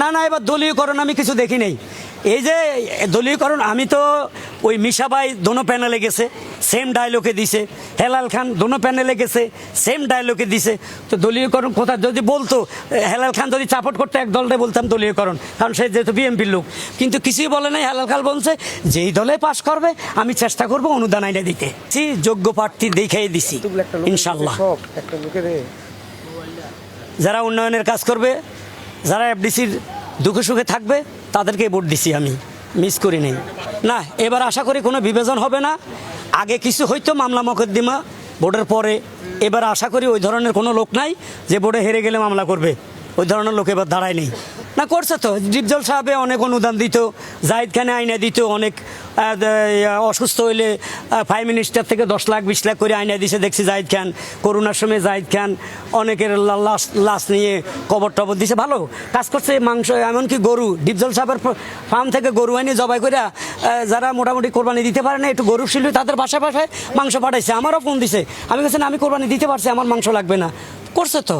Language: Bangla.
না না, এবার দলীয়করণ আমি কিছু দেখি নাই। এই যে দলীয়করণ, আমি তো ওই মিশাবাই দোনো প্যানেলে গেছে, সেম ডায়লগে দিছে। হেলাল খান দোনো প্যানেলে গেছে, সেম ডায়লগে দিছে। তো দলীয়করণ কোথায় যদি বলতো, হেলাল খান যদি সাপোর্ট করতো এক দলটা বলতাম দলীয়করণ, কারণ সে যেহেতু বিএনপির লোক। কিন্তু কিছুই বলে নাই। হেলাল খান বলছে যেই দলে পাশ করবে আমি চেষ্টা করব অনুদান আইনে দিতে। যোগ্য প্রার্থী দেখাই দিছি ইনশাল্লাহ। যারা উন্নয়নের কাজ করবে, যারা এফডিসির দুঃখে সুখে থাকবে, তাদেরকে ভোট দিছি আমি, মিস করি নাই। না, এবার আশা করি কোনো বিভাজন হবে না। আগে কিছু হয়তো মামলা মোকদ্দমা ভোটের পরে, এবার আশা করি ওই ধরনের কোনো লোক নাই যে ভোটে হেরে গেলে মামলা করবে। ওই ধরনের লোক এবার দাঁড়ায় নেই। না, করছে তো। ডিপজল সাহেবে অনেক অনুদান দিত, জাহিদ খানে আইনা দিত, অনেক অসুস্থ হইলে প্রাইম মিনিস্টার থেকে 10 লাখ 20 লাখ করে আইনা দিছে দেখছি জাহিদ খান। করোনার সময় জাহিদ খান অনেকের লাশ নিয়ে কবর টবর দিছে, ভালো কাজ করছে। মাংস, এমনকি গরু, ডিপজল সাহেবের ফার্ম থেকে গরু আইনে জবাই করে যারা মোটামুটি কোরবানি দিতে পারে না, একটু গরু শিল্পী তাদের বাসায় বাসায় মাংস পাঠাইছে। আমারও ফোন দিছে, আমি বলছি না, আমি কোরবানি দিতে পারছি, আমার মাংস লাগবে না। করছে তো।